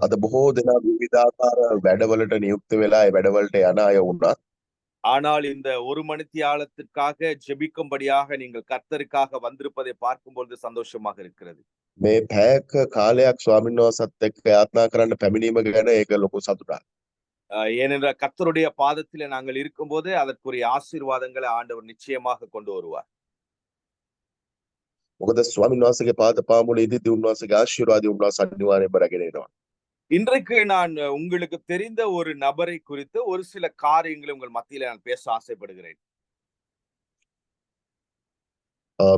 අද බොහෝ දෙනා විවිධාකාර වැඩවලට නියුක්ත වෙලා ඒ වැඩවලට යන අය වුණත් ஆனால் இந்த ஒரு மணித்தியாலத்திற்காக ஜெபிக்கும்படியாக நீங்கள் கர்த்தருக்காக வந்திருப்பதை பார்க்கும்பொழுது சந்தோஷமாக இருக்கிறது. මේ පැයක කාලයක් ස්වාමීන් වහන්සේත් එක්ක යාත්නා කරන්න පැමිණීම ගැන ඒක ලොකු සතුටක්. ஏனென்றால் கர்த்தருடைய பாதத்திலே நாங்கள் இருக்கும்போது அதற்குரிய ஆசீர்வாதங்களை ஆண்டவர் நிச்சயமாக கொண்டு வருவார். මොකද ස්වාමීන් වහන්සේගේ පාද පාමුලේදී උන්වහන්සේගේ ආශිර්වාදය උන්වහන්සේ අනිවාර්යයෙන්ම රැගෙන එනවා. இன்றைக்கு நான் உங்களுக்கு தெரிந்த ஒரு நபரை குறித்து ஒரு சில காரியங்களை உங்கள் மத்தியில நான் பேச ஆசைப்படுகிறேன்.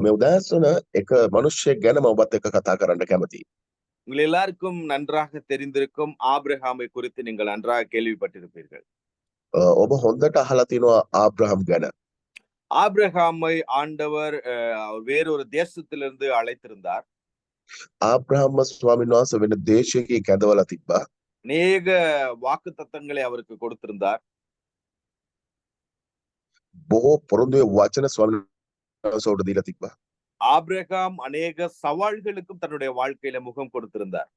මේ උදෑසන එක මිනිහෙක් ගැන මම ඔබත් එක්ක කතා කරන්න කැමතියි. உங்கள் எல்லாருக்கும் நன்றாக தெரிந்திருக்கும் ஆபிரகாமை குறித்து நீங்கள் நன்றாக கேள்விப்பட்டிருப்பீர்கள். ඔබ හොඳට අහලා තිනවා ආබ්‍රහම් ගැන. ஆபிரகாமை ஆண்டவர் வேறொரு தேசத்திலிருந்து அழைத்திருந்தார். ආබ්‍රහම්ම ස්වාමීන් වහන්සේ වෙන දේශයකින් කැඳවලා තිබ්බා. அநேக வாக்குத்தத்தங்களை அவருக்கு கொடுத்திருந்தார். බොහෝ පොරොන්දුවේ වචන ස්වාමීන් වහන්සේට දීලා තිබ්බා. ஆபிரகாம் அநேக சவால்களுக்கும் தன்னுடைய வாழ்க்கையில முகம் கொடுத்திருந்தார்.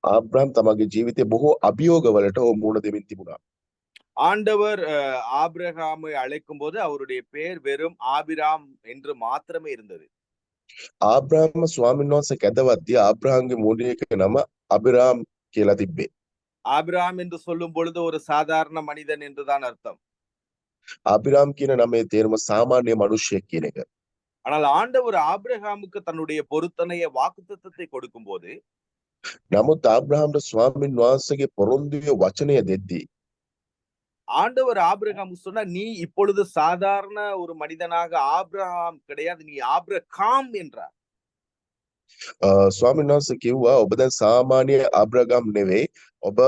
ආබ්‍රහම් තමගේ ජීවිතේ බොහෝ අභියෝගවලට ඔහු මුහුණ දෙමින් තිබුණා. ஆண்டவர் ஆபிரகாமை அழைக்கும் போது அவருடைய பெயர் வெறும் ஆபிராம் என்று மாத்திரமே இருந்தது. ආබ්‍රහම් ස්වාමීන් වහන්සේ කැඳවද්දී ආබ්‍රහම්ගේ මූලික නම අබිරාම් කියලා තිබ්බේ. ஆபிராம் என்று சொல்லும் பொழுது ஒரு சாதாரண மனிதன் என்றுதான் அர்த்தம். අබිරාම් කියන නමේ තේරුම සාමාන්‍ය මිනිහෙක් කියන එක. ஆனால் ஆண்டவர் ஆபிரகாமுக்கு தன்னுடைய பொருத்தனைய வாக்குத்தத்தத்தை கொடுக்கும் போது නමුත් ආබ්‍රහම්ට ස්වාමීන් වහන්සේගේ පොරොන්දුවේ වචනය දෙද්දී ஆண்டவர் ஆபிரகாம் சொன்னா நீ இப்பொழுது சாதாரண ஒரு மனிதனாக ஆபிரகாம் கிடையாது, நீ ஆபிரகாம் என்றார். ස්වාමීන් වහන්සේ කිව්වා ඔබ දැන් සාමාන්‍ය ආබ්‍රහම් නෙවෙයි, ඔබ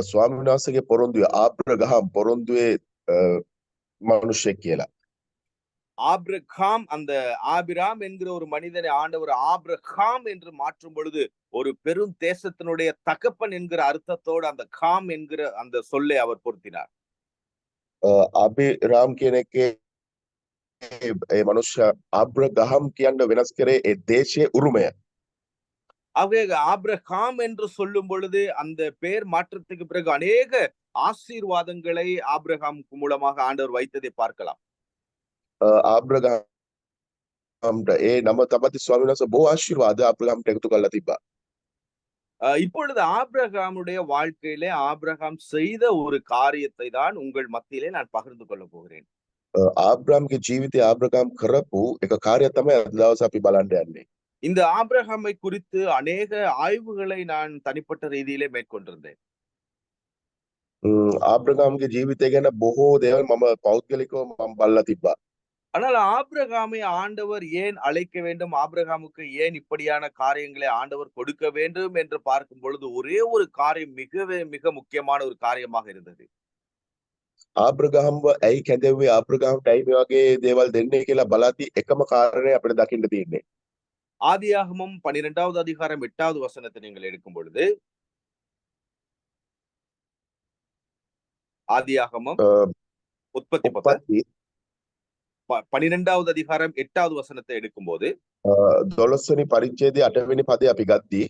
ස්වාමීන් වහන්සේගේ පොරොන්දුවේ ආබ්‍රහම් පොරොන්දුවේ මිනිහෙක් කියලා. ஆபிரகாம், அந்த ஆபிராம் என்கிற ஒரு மனிதனை ஆண்டவர் ஆபிரகாம் என்று மாற்றும் பொழுது ஒரு பெரும் தேசத்தினுடைய தகப்பன் என்கிற அர்த்தத்தோடு அந்த காம் என்கிற அந்த சொல்லை அவர் பொருத்தினார். අබිරාම් කියන එකේ ඒ මනුෂ්‍ය ආබ්‍රහම් කියන්න වෙනස් කරේ ඒ දේශයේ උරුමය. ஆகவே ஆபிரகாம் என்று சொல்லும் பொழுது அந்த பெயர் மாற்றத்துக்கு பிறகு அநேக ஆசீர்வாதங்களை ஆபிரகாம் மூலமாக ஆண்டவர் வைத்ததை பார்க்கலாம். ආබ්‍රහම්ට ඒ නම තමයි ස්වාමීන් වහන්සේ බොහෝ ආශිර්වාද ආබ්‍රහම්ට එකතු කරලා තිබ්බා. இப்பொழுது ஆபிரகாமுடைய வாழ்க்கையிலே ஆபிரகாம் செய்த ஒரு காரியத்தை தான் உங்கள் மத்தியிலே நான் பகிர்ந்து கொள்ள போகிறேன். ආබ්‍රහම්ගේ ජීවිතයේ ආබ්‍රහම් කරපු එක කාර්යයක් තමයි අද දවසේ අපි බලන්න යන්නේ. இந்த ஆபிரகாமை குறித்து அநேக ஆய்வுகளை நான் தனிப்பட்ட ரீதியிலே மேற்கொண்டிருந்தேன். ආබ්‍රහම්ගේ ජීවිතය ගැන බොහෝ දේවල් මම පෞද්ගලිකව මම බලලා තිබ්බා. ஆனால் ஆபிரகாமை ஆண்டவர் ஏன் அழைக்க வேண்டும், ஆபிரகாமுக்கு ஏன் இப்படியான காரியங்களை ஆண்டவர் கொடுக்க வேண்டும் என்று பார்க்கும் பொழுது ஒரே ஒரு காரியம் மிக முக்கியமான ஒரு காரியமாக இருந்தது. ආබ්‍රහම්ව ඇයි කැඳෙව්වේ, ආබ්‍රහම්ට ඇයි මේ වගේ දේවල් දෙන්නේ කියලා බලද්දී එකම කාරණේ අපිට දකින්න තියෙන්නේ. ஆதியாகமம் 12வது அதிகாரம் 8வது வசனத்தை நீங்கள் எடுக்கும் பொழுது ஆதியாகமம் உற்பத்தி 12வது அதிகாரம் 8வது வசனத்தை எடுக்கும் போது 12 වෙනි පරිච්ඡේදයේ 8 වෙනි පදේ අපි ගද්දී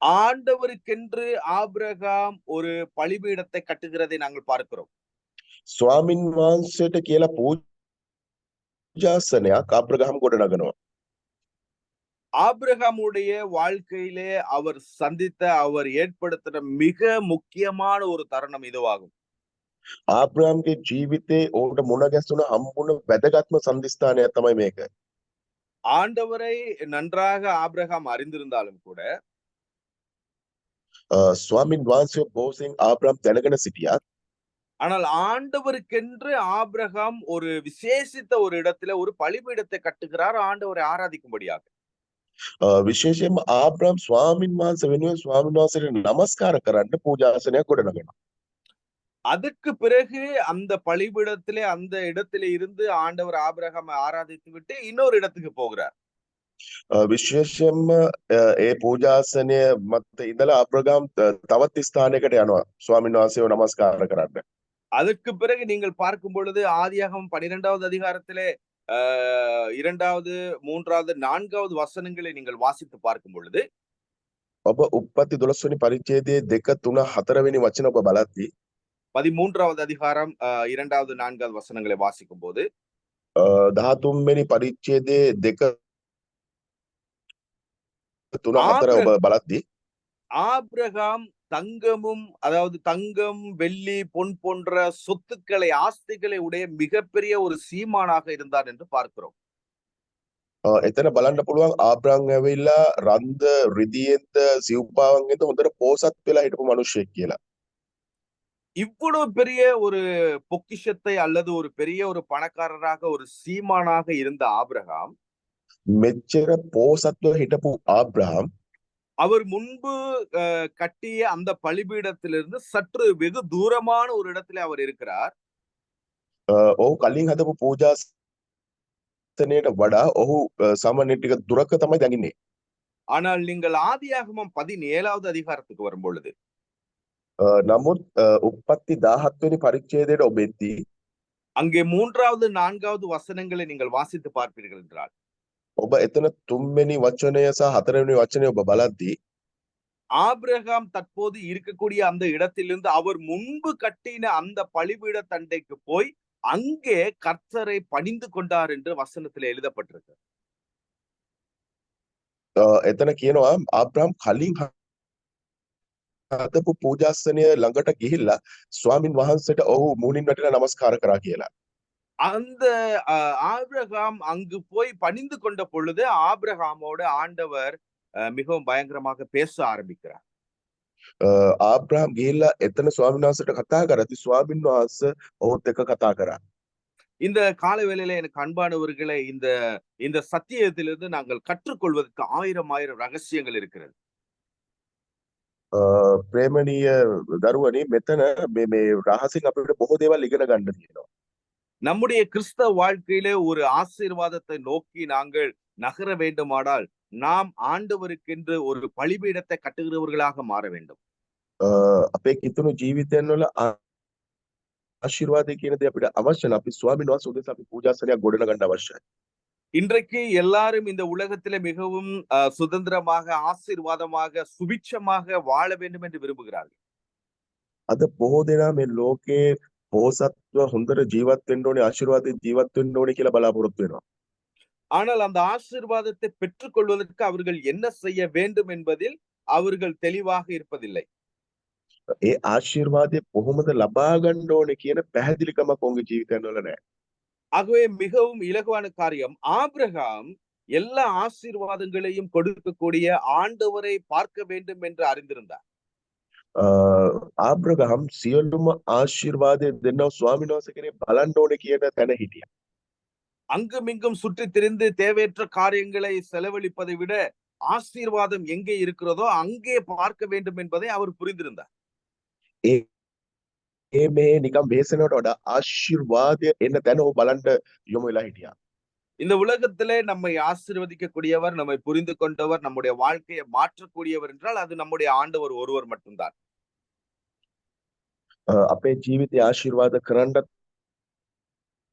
ஆண்டவருக்கென்று ஆபிரகாம் ஒரு பலிபீடத்தை கட்டுகிறதை நாங்கள் பார்க்கிறோம். ස්වාමින් වහන්සේට කියලා පූජාසනයක් ආබ්‍රහම් ගොඩනගනවා. ஆபிரகாமுடைய வாழ்க்கையிலே அவர் சந்தித்த, அவர் ஏற்படுத்தின மிக முக்கியமான ஒரு தருணம் இதுவாகும். ආබ්‍රහම්ගේ ජීවිතේ ඔහුට මුණ ගැසුණ හම්බුණ වැදගත්ම සම්දිස්ථානයක් තමයි මේක. ஆண்டவரை நன்றாக ஆபிரகாம் அறிந்திருந்தாலும் கூட ස්වාමින් වහන්සේ බොහෝසෙන් ආබ්‍රහම් දැනගෙන සිටියත් ஆனால் ஆண்டவருக்கென்று ஆபிரகாம் ஒரு விசேஷித்த ஒரு இடத்துல ஒரு பலிபீடத்தை கட்டுகிறார் ஆண்டவரை ஆராதிக்கும்படியாக. විශේෂයෙන්ම ආබ්‍රහම් ස්වාමින් වහන්සේ වෙනුවෙන් ස්වාමින් වහන්සේට නමස්කාර කරන්න පූජාසනයක් ගොඩනගනවා. அதுக்கு பிறகு அந்த பலிபீடத்திலே அந்த இடத்திலே இருந்து ஆண்டவர் ஆபிரகாமை ஆராதித்து விட்டு இன்னொரு இடத்துக்கு போகிறார். විශේෂයෙන්ම ඒ පූජාසනය මත ඉඳලා ආබ්‍රහම් තවත් ස්ථානයකට යනවා ස්වාමින් වහන්සේව නමස්කාර කරන්න. அதற்கு பிறகு நீங்கள் பார்க்கும் பொழுது ஆதியாகமம் 12வது அதிகாரத்திலே 2வது 3வது 4வது வசனங்களை நீங்கள் வாசித்து பார்க்கும் பொழுது ඔබ උප්පත්ති 12 වෙනි පරිච්ඡේදයේ 2, 3, 4 වෙනි වචන ඔබ බලද්දී 13வது அதிகாரம் 2வது 4வது வசனங்களை வாசிக்கும் போது 13 වෙනි පරිච්ඡේදයේ 2, 3, 4 ஆபிர ඔබ බලද්දී ஆபிரகாம் தங்கமும் அதாவது தங்கம் வெள்ளி பொன் போன்ற சொத்துக்களை ஆஸ்திகளை உடைய மிகப்பெரிய ஒரு சீமானாக இருந்தார் என்று பார்க்கிறோம். එතන බලන්න පුළුවන් ආබ්‍රහම් ඇවිල්ලා රන්ද රිදියෙන්ද සිව්පාවන්ගෙන්ද හොඳට පෝසත් වෙලා හිටපු මිනිහෙක් කියලා. இவ்வளவு பெரிய ஒரு பொக்கிஷத்தை அல்லது ஒரு பெரிய ஒரு பணக்காரராக ஒரு சீமானாக இருந்த ஆபிரகாம் මෙච්චර පෝසත්ව හිටපු ආබ්‍රහම් அவர் முன்பு கட்டிய அந்த பலிபீடத்திலிருந்து சற்று வெகு தூரமான ஒரு இடத்துல அவர் இருக்கிறார். ඔහු කලින් හදපු පූජාසනයට වඩා ඔහු සාමාන්‍ය ටික දුරක තමයි දැන් ඉන්නේ. ஆனால் நீங்கள் ஆதியாகமம் 17வது அதிகாரத்துக்கு வரும் பொழுது නමුත් උප්පත්ති 17 වෙනි පරිච්ඡේදයට ඔබ එද්දී அங்கே 3வது 4வது வசனங்களை நீங்கள் வாசித்து பார்ப்பீர்கள் என்றால் ඔබ එතන 3 වෙනි වචනය සහ 4 වෙනි වචනය ඔබ බලද්දී ஆபிரகாம் தற்போது இருக்கக்கூடிய அந்த இடத்திலிருந்து அவர் முன்பு கட்டின அந்த பலிபீட தண்டைக்கு போய் அங்கே கர்த்தரை பணிந்து கொண்டார் என்று வசனத்தில் எழுதப்பட்டிருக்கு. එතන කියනවා ආබ්‍රහම් කලින් හදපු පූජාසනය ළඟට ගිහිල්ලා ස්වාමින් වහන්සේට ඔහු මුහුණින් වැටිලා නමස්කාර කරා කියලා. அந்த ஆபிரகாம் அங்கு போய் பணிந்து கொண்ட பொழுது ஆபிரகாமோட ஆண்டவர் மிகவும் பயங்கரமாக பேச ஆரம்பிக்கிறார். ආබ්‍රහම් ගිහිල්ලා එතන ස්වාමීන් වහන්සේට කතා කරද්දී ස්වාමින් වහන්සේ ඔහුත් එක්ක කතා කරා. இந்த கால வேளையில எனக்கு அன்பானவர்களே, இந்த இந்த சத்தியத்திலிருந்து நாங்கள் கற்றுக்கொள்வதற்கு ஆயிரம் ரகசியங்கள் இருக்கிறது. ප්‍රේමණීය දරුවනි මෙතන මේ රහසින් අපිට බොහෝ දේවල් ඉගෙන ගන්න තියෙනවා. நம்முடைய கிறிஸ்தவ வாழ்க்கையிலே ஒரு ஆசீர்வாதத்தை நோக்கி நாங்கள் நகர வேண்டுமானால் நாம் ஆண்டவருக்கென்று ஒரு பலிபீடத்தை கட்டுகிறவர்களாக மாற வேண்டும். අපේ කිතුණු ජීවිතයන් වල ආශිර්වාදය කියන දේ අපිට අවශ්‍ය නම් අපි ස්වාමීන් වහන්සේ උදෙසා අපි පූජාසනයක් ගොඩනගන්න අවශ්‍යයි. இன்றைக்கு எல்லாரும் இந்த உலகத்திலே மிகவும் சுதந்திரமாக ஆசீர்வாதமாக சுபிட்சமாக வாழ வேண்டும் என்று விரும்புகிறார்கள். අද බොහෝ දෙනා මේ ලෝකේ පොහොසත්ව හොඳට ජීවත් වෙන්න ඕනේ ආශිර්වාදයෙන් ජීවත් වෙන්න ඕනේ කියලා බලාපොරොත්තු වෙනවා. ஆனால் அந்த ஆசீர்வாதத்தை பெற்றுக்கொள்வதற்கு அவர்கள் என்ன செய்ய வேண்டும் என்பதில் அவர்கள் தெளிவாக இருப்பதில்லை. ඒ ආශිර්වාදය කොහොමද ලබා ගන්න ඕනේ කියන පැහැදිලිකමක් ඔවුන්ගේ ජීවිතයන් වල නැහැ. ஆகவே மிகவும் இலகுவான காரியம், ஆபிரகாம் எல்லா ஆசீர்வாதங்களையும் கொடுக்கக்கூடிய ஆண்டவரை பார்க்க வேண்டும் என்று அறிந்திருந்தார். ආබ්‍රහම් සියලුම ආශිර්වාදය දෙන්නව ස්වාමීන් වහන්සේ කෙනෙක් බලන්න ඕනේ කියන තැන හිටියා. அங்குமிங்கும் சுற்றி திரிந்து தேவையற்ற காரியங்களை செலவழிப்பதை விட ஆசீர்வாதம் எங்கே இருக்கிறதோ அங்கே பார்க்க வேண்டும் என்பதை அவர் புரிந்திருந்தார். මේ නිකම් වෙහෙසනවට වඩා ආශිර්වාදය එන්න තැන ඔහු බලන්න යොමු වෙලා හිටියා. இந்த உலகத்திலே நம்மை ஆசீர்வதிக்கக்கூடியவர், நம்மை புரிந்து கொண்டவர், நம்முடைய வாழ்க்கையை மாற்றக்கூடியவர் என்றால் அது நம்முடைய ஆண்டவர் ஒருவர் மட்டும்தான். අපේ ජීවිතය ආශිර්වාද කරන්නත්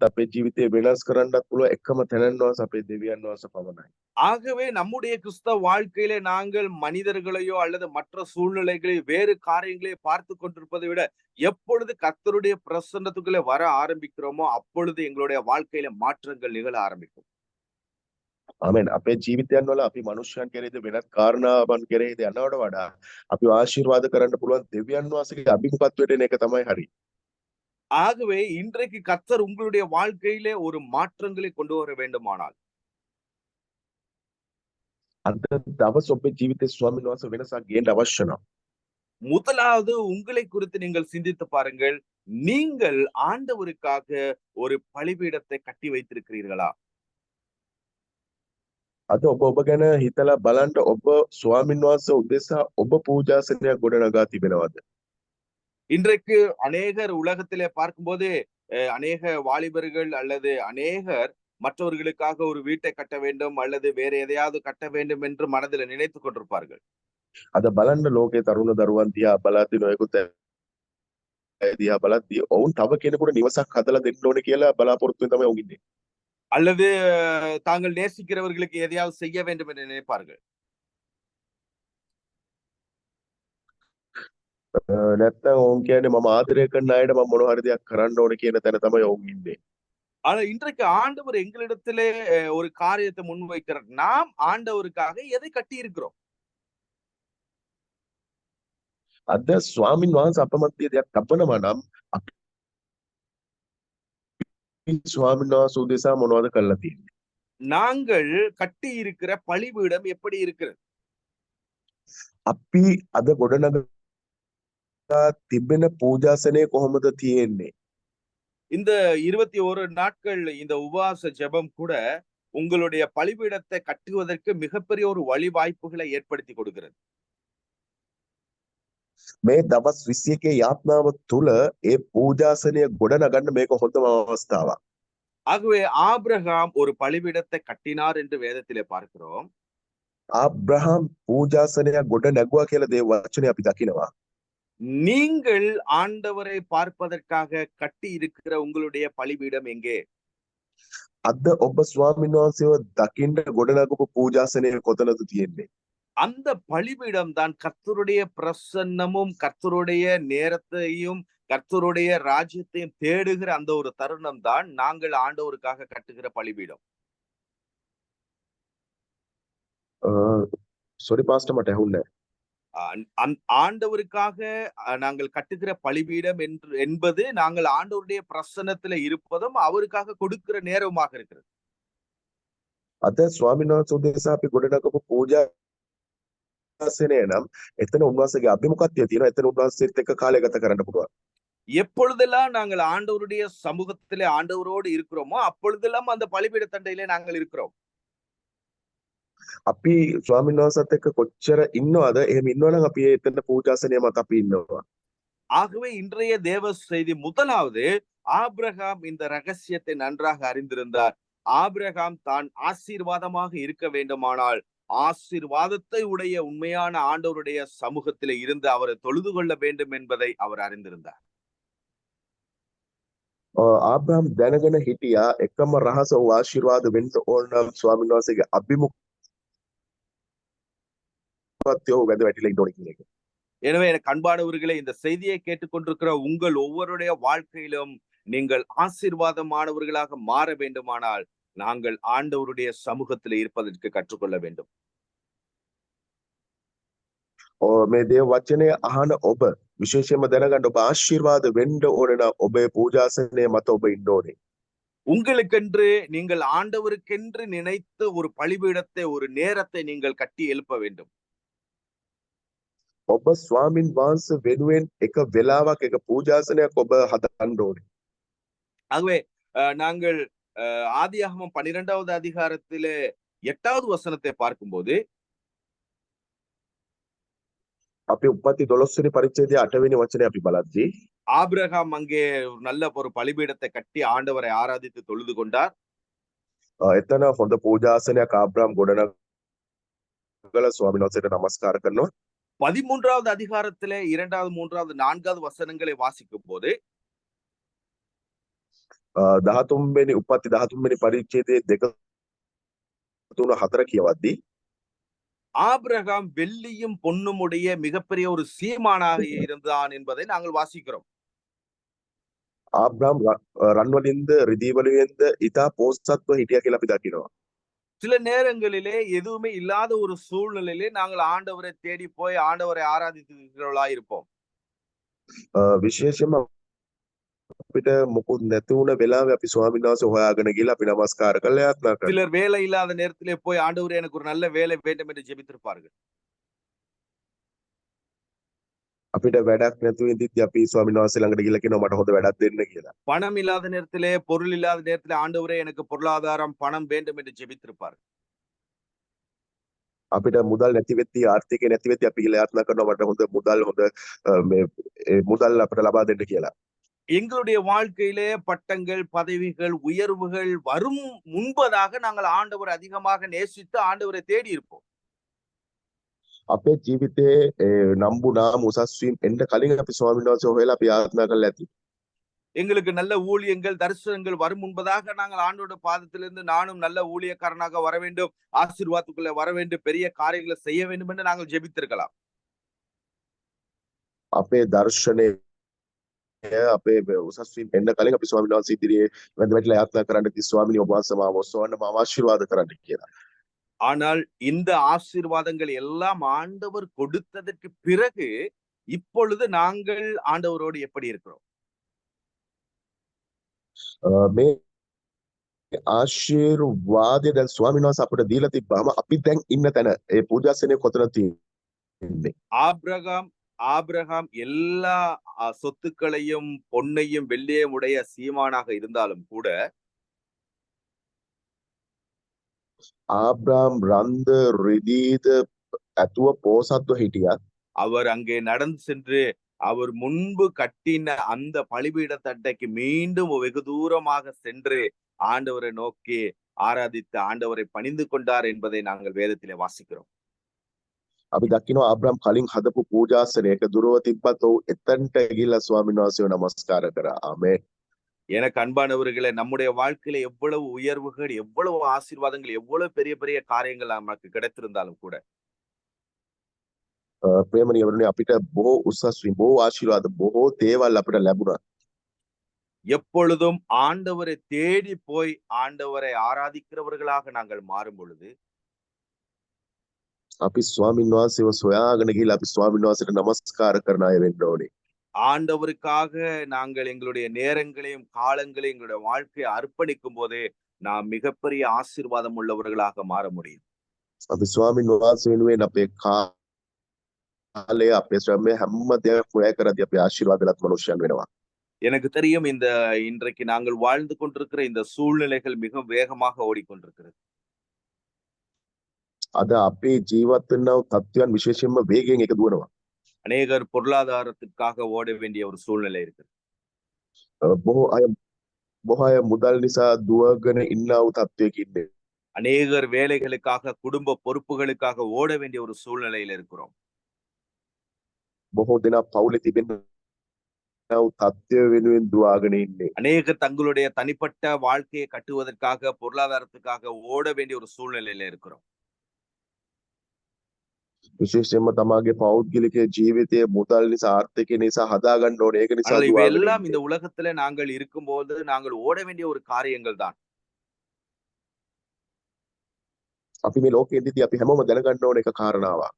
අපේ ජීවිතය වෙනස් කරන්නත් පුළුවන් එකම තැනන් වහන්සේ අපේ දෙවියන් වහන්සේ පමණයි. ஆகவே நம்முடைய கிறிஸ்தவ வாழ்க்கையிலே நாங்கள் மனிதர்களையோ அல்லது மற்ற சூழ்நிலைகளையோ வேறு காரியங்களை பார்த்து கொண்டிருப்பதை விட எப்பொழுது கர்த்தருடைய பிரசன்னத்துக்குள்ளே வர ஆரம்பிக்கிறோமோ அப்பொழுது எங்களுடைய வாழ்க்கையில மாற்றங்கள் நிகழ ஆரம்பிக்கும். ආමෙන්. අපේ ජීවිතයන් වල අපි මනුෂ්‍යයන් කෙරෙහිද වෙනත් කාරණාවන් කෙරෙහිද යනවට වඩා අපි ආශිර්වාද කරන්න පුළුවන් දෙවියන් වහන්සේගේ අභිමුඛත්වයට එන එක තමයි හරි. ஆகவே இன்றைக்கு கர்த்தர் உங்களுடைய வாழ்க்கையிலே ஒரு மாற்றங்களை கொண்டு வர வேண்டுமானால் අද දවස් ඔබේ ජීවිතේ ස්වාමීන් වහන්සේ වෙනසක් ගේන්න අවශ්‍ය නම් முதலாவது உங்களை குறித்து நீங்கள் சிந்தித்து பாருங்கள். நீங்கள் ஆண்டவருக்காக ஒரு பலிபீடத்தை கட்டி வைத்திருக்கிறீர்களா? අද ඔබ ගැන හිතලා බලන්න ඔබ ස්වාමීන් වහන්සේ උදෙසා ඔබ පූජාසනයක් ගොඩනගා තිබෙනවද? இன்றைக்கு அநேகர் உலகத்திலே பார்க்கும்போது அநேக வாலிபர்கள் அல்லது அநேகர் மற்றவர்களுக்காக ஒரு வீட்டை கட்ட வேண்டும் அல்லது வேற எதையாவது கட்ட வேண்டும் என்று மனதில் நினைத்துக் கொண்டிருப்பார்கள். අද බලන්න ලෝකේ තරුණ දරුවන් දිහා බලද්දී නොයෙකුත් දිහා බලද්දී ඔවුන් තව කෙනෙකුට නිවසක් හදලා දෙන්න ඕනේ කියලා බලාපොරොත්තුෙන් තමයි ඔවුන් ඉන්නේ. அல்லது தாங்கள் நேசிக்கிறவர்களுக்கு எதையாவது செய்ய வேண்டும் என்று நினைப்பார்கள். නැත්තම් ඔවුන් කියන්නේ මම ආදරය කරන අයට මම මොනවා හරි දෙයක් කරන්න ඕනේ කියන තැන තමයි ඔවුන් ඉන්නේ. ஆனா இன்றைக்கு ஆண்டவர் எங்களிடத்திலே ஒரு காரியத்தை முன்வைக்கிறார். நாம் ஆண்டவருக்காக எதை கட்டி இருக்கிறோம்? අද ස්වාමින් වහන්සේ අප මැද දෙයක් තබනවා නම් අපි ස්වාමින් වහන්සේ උදෙසා මොනවද කරලා තියෙන්නේ? நாங்கள் கட்டி இருக்கிற பலிபீடம் எப்படி இருக்கிறது? අපි අද ගොඩනගා තිබෙන පූජාසනය කොහොමද තියෙන්නේ? இந்த 21 நாட்கள் இந்த உபவாச ஜெபம் கூட உங்களுடைய பலிபீடத்தை கட்டுவதற்கு மிகப்பெரிய ஒரு வழி வாய்ப்புகளை ஏற்படுத்தி கொடுக்கிறது. මේ දවස් 21 යාත්නාව තුළ ඒ පූජාසනය ගොඩනගන්න මේක හොඳම අවස්ථාවක්. ஆகவே ஆபிரகாம் ஒரு பலிபீடத்தை கட்டினார் என்று வேதத்திலே பார்க்கிறோம். ආබ්‍රහම් පූජාසනයක් ගොඩ නැගුවා කියලා දේව වචනේ අපි දකිනවා. நீங்கள் ஆண்டவரை பார்ப்பதற்காக கட்டி இருக்கிற உங்களுடைய பலிபீடம் எங்கே? අද ඔබ ස්වාමීන් වහන්සේව දකින්න ගොඩ නැගපු පූජාසනය කොතනද තියෙන්නේ? அந்த பலிபீடம் தான் கர்த்தருடைய பிரசன்னமும் கர்த்தருடைய நேரத்தையும் கர்த்தருடைய ராஜ்யத்தையும் தேடுகிற அந்த ஒரு தருணம் தான் நாங்கள் ஆண்டவருக்காக கட்டுகிற பலிபீடம். sorry pastor මට ඇහුන්නේ. ஆண்டவருக்காக நாங்கள் கட்டுகிற பலிபீடம் என்பது நாங்கள் ஆண்டவருடைய பிரசன்னத்துல இருப்பதும் அவருக்காக கொடுக்கிற நேரமாக இருக்கிறது. අද ස්වාමීන් වහන්සේ උදෙසා අපි ගොඩ නැගපු පූජාසනය නම් එතන උන්වහන්සේගේ අභිමුඛත්වය තියෙනවා. එතන උන්වහන්සේත් එක්ක කාලය ගත කරන්න පුළුවන්. எப்பொழுதெல்லாம் நாங்கள் ஆண்டவருடைய சமூகத்திலே ஆண்டவரோடு இருக்கிறோமோ அப்பொழுதெல்லாம் அந்த பலிபீட தண்டையிலே நாங்கள் இருக்கிறோம். අපි ස්වාමීන් වහන්සේත් එක්ක කොච්චර ඉන්නවද? එහෙම ඉන්නවනම් අපි එතන පූජාසනය මත අපි ඉන්නවා. ஆகவே இன்றைய தேவ செய்தி முதலாவது ஆபிரகாம் இந்த ரகசியத்தை நன்றாக அறிந்திருந்தார். ஆபிரகாம் தான் ஆசீர்வாதமாக இருக்க வேண்டுமானால் ஆசீர்வாதத்தை உடைய உண்மையான ஆண்டவருடைய சமூகத்திலே இருந்து அவரை தொழுது கொள்ள வேண்டும் என்பதை அவர் அறிந்திருந்தார். ආබ්‍රහම් දැනගෙන හිටියා එකම රහස වූ ආශිර්වාද වෙන්න ඕන නම් ස්වාමීන් වහන්සේගේ අභිමුඛත්වය වැද වැටිලා ඉන්න ඕනේ කියන එක. எனவே எனக்கு அன்பானவர்களே, இந்த செய்தியை கேட்டுக்கொண்டிருக்கிற உங்கள் ஒவ்வொருடைய வாழ்க்கையிலும் நீங்கள் ஆசீர்வாதமானவர்களாக மாற வேண்டுமானால் நாங்கள் ஆண்டவருடைய சமூகத்தில் இருப்பதற்கு கற்றுக்கொள்ள வேண்டும். මේ දේව වචනය අහන ඔබ විශේෂයෙන්ම දැනගන්න ඔබ ආශිර්වාද වෙන්න ඕන නම් ඔබේ පූජාසනය මත ඔබ ඉන්න ඕනේ. உங்களுக்கென்று நீங்கள் ஆண்டவருக்கென்று நினைத்து ஒரு பலிபீடத்தை ஒரு நேரத்தை நீங்கள் கட்டி எழுப்ப வேண்டும். ඔබ ස්වාමින් වහන්සේ වෙනුවෙන් එක වෙලාවක් එක පූජාසනයක් ඔබ හදන්න ඕනේ. ஆகவே நாங்கள் ஆதியாகமம் 12வது அதிகாரத்திலே 8வது வசனத்தை பார்க்கும்போது අපි උප්පත්ති 12 වෙනි පරිච්ඡේදයේ 8 වෙනි වචනේ අපි බලද්දී ஆபிரகாம் அங்கே நல்ல ஒரு பலிபீடத்தை கட்டி ஆண்டவரை ஆராதித்து தொழுது கொண்டார். එතන හොඳ පූජාසනයක් ආබ්‍රහම් ගොඩනගලා ස්වාමීන් වහන්සේට නමස්කාර කරනවා. 13வது அதிகாரத்திலே 2வது 3வது 4வது வசனங்களை வாசிக்கும் போது 13 වෙනි උප්පත්ති 13 වෙනි පරිච්ඡේදයේ 2 3 4 කියවද්දී ஆபிரகாம் வெள்ளியும் பொன்னும் உடைய மிகப்பெரிய ஒரு சீமானாக இருந்தான் என்பதை நாங்கள் வாசிக்கிறோம். ආබ්‍රහම් රන් වලින්ද රිදී වලින්ද ඉතා පෝස්සත්ව හිටියා කියලා අපි දකිනවා. சில நேரங்களிலே எதுவுமே இல்லாத ஒரு சூழ்நிலையிலே நாங்கள் ஆண்டவரை தேடி போய் ஆண்டவரை ஆராதிக்கிறவர்களா இருப்போம். විශේෂයෙන්ම අපිට මොකුත් නැති වුණ වෙලාවේ අපි ස්වාමීන් වහන්සේ හොයාගෙන ගිහලා අපි නමස්කාර කරලා යාත්නා කරනවා. சிலர் வேலை இல்லாத நேரத்திலே போய் ஆண்டவரே எனக்கு ஒரு நல்ல வேலை வேண்டும் என்று ஜெபித்திருப்பார்கள். අපිට වැඩක් නැතුව ඉඳිද්දි අපි ස්වාමීන් වහන්සේ ළඟට ගිහලා කියනවා මට හොඳ වැඩක් දෙන්න කියලා. பணம் இல்லாத நேரத்திலே பொருள் இல்லாத நேரத்திலே ஆண்டவரே எனக்கு பொருளாதாரம் பணம் வேண்டும் என்று ஜெபித்திருப்பார்கள். අපිට මුදල් නැති වෙද්දී ආර්ථිකය නැති වෙද්දී අපි ගිහලා යාත්නා කරනවා මට හොඳ මුදල් මේ මුදල් අපිට ලබා දෙන්න කියලා. எங்களுடைய வாழ்க்கையிலே பட்டங்கள் பதவிகள் உயர்வுகள் வரும் முன்பதாக நாங்கள் ஆண்டவரை அதிகமாக நேசித்து ஆண்டவரை தேடி இருப்போம். අපේ ජීවිතයේ නම්බු නාම උසස් වීම එන්න කලින් අපි ස්වාමීන් වහන්සේ හොයලා අපි යාත්නා කරලා ඇති. எங்களுக்கு நல்ல ஊழியங்கள் தரிசனங்கள் வரும் முன்பதாக நாங்கள் ஆண்டோட பாதத்திலிருந்து நானும் நல்ல ஊழியக்காரனாக வர வேண்டும், ஆசீர்வாதத்துக்குள்ள வர வேண்டும், பெரிய காரியங்களை செய்ய வேண்டும் என்று நாங்கள் ஜெபித்திருக்கலாம். අපේ දර්ශනය අපේ උසස් වීම එන්න කලින් අපි ස්වාමීන් වහන්සේ ඉදිරියේ වැඳ වැටිලා යාත්‍රා කරන්න ති ස්වාමීනි ඔබ වහන්සේ මාව ඔසවන්න මාව ආශිර්වාද කරන්න කියලා. ஆனால் இந்த ஆசீர்வாதங்கள் எல்லாம் ஆண்டவர் கொடுத்ததற்கு பிறகு இப்பொழுது நாங்கள் ஆண்டவரோடு எப்படி இருக்கிறோம்? මේ ආශිර්වාදය දැන් ස්වාමීන් වහන්සේ අපිට දීලා තිබ්බාම අපි දැන් ඉන්න තැන ඒ පූජාසනය කොතනද තියෙන්නේ? ஆபிரகாம் எல்லா சொத்துக்களையும் பொன்னையும் வெள்ளியையும் உடைய சீமானாக இருந்தாலும் கூட ආබ්‍රාම් රන්ද රිදීද ඇතුව පෝසත්ව හිටියත් அவர் அங்கே நடந்து சென்று அவர் முன்பு கட்டின அந்த பலிபீடத்தட்டைக்கு மீண்டும் வெகு தூரமாக சென்று ஆண்டவரை நோக்கி ஆராதித்து ஆண்டவரை பணிந்து கொண்டார் என்பதை நாங்கள் வேதத்திலே வாசிக்கிறோம். අපි දකිනවා ආබ්‍රාම් කලින් හදපු පූජාසනයක දුරව තිබ්බත් ඔහු එතනට ගිහිල්ලා ස්වාමීන් වහන්සේව නමස්කාර කරා. ආමේන්. எனக்கு அன்பானவர்களே, நம்முடைய வாழ்க்கையில எவ்வளவு உயர்வுகள், எவ்வளவு ஆசீர்வாதங்கள், எவ்வளவு பெரிய பெரிய காரியங்கள் நமக்கு கிடைத்திருந்தாலும் கூட ප්‍රේමණීයවරුනි අපිට බොහෝ උසස් වීම බොහෝ ආශිර්වාද බොහෝ දේවල් අපිට ලැබුණා. எப்பொழுதும் ஆண்டவரை தேடி போய் ஆண்டவரை ஆராதிக்கிறவர்களாக நாங்கள் மாறும் பொழுது අපි ස්වාමීන් වහන්සේව සොයාගෙන ගිහිල්ලා අපි ස්වාමීන් වහන්සේට නමස්කාර කරන අය වෙන්න ඕනේ. ஆண்டவருக்காக நாங்கள் எங்களுடைய நேரங்களையும் காலங்களையும் எங்களுடைய வாழ்க்கையை அர்ப்பணிக்கும் போதே நாம் மிகப்பெரிய ஆசீர்வாதம் உள்ளவர்களாக மாற முடியும். අපි ස්වාමීන් වහන්සේ වෙනුවෙන් අපේ කාලය අපේ ශ්‍රමය හැම දෙයක්ම වැය කරද්දී අපි ආශිර්වාදලත් මනුෂ්‍යයන් වෙනවා. எனக்கு தெரியும் இன்றைக்கு நாங்கள் வாழ்ந்து கொண்டிருக்கிற இந்த சூழ்நிலைகள் மிக வேகமாக ஓடிக்கொண்டிருக்கிறது. අද අපේ ජීවත් වෙනව තත්ත්වයන් විශේෂයෙන්ම වේගයෙන් එක දුවනවා. அநேகர் பொருளாதாரத்திற்காக ஓட வேண்டிய ஒரு சூழ்நிலை இருக்கு. බොහෝ අය මුදල් නිසා දුවගෙන ඉන්නා වූ තත්ත්වයක ඉන්නේ. அநேகர் வேலைகளுக்காக குடும்ப பொறுப்புகளுக்காக ஓட வேண்டிய ஒரு சூழ்நிலையில் இருக்கிறோம். බොහෝ දෙනා පවුලේ තිබෙන தத்துவ වෙනුවෙන් දුවාගෙන ඉන්නේ. அநேகர் தங்களுடைய தனிப்பட்ட வாழ்க்கையை கட்டுவதற்காக பொருளாதாரத்துக்காக ஓட வேண்டிய ஒரு சூழ்நிலையில இருக்கிறோம். විශේෂයෙන්ම තමාගේ පෞද්ගලික ජීවිතයේ මුදල් නිසා ආර්ථික නිසා හදා ගන්න ඕනේ. ඒක නිසා இவையெல்லாம் இந்த உலகத்துல நாங்கள் இருக்கும்போது நாங்கள் ஓட வேண்டிய ஒரு காரியங்கள் தான். අපි මේ ලෝකෙදී අපි හැමෝම දැනගන්න ඕන එක කාරණාවක්.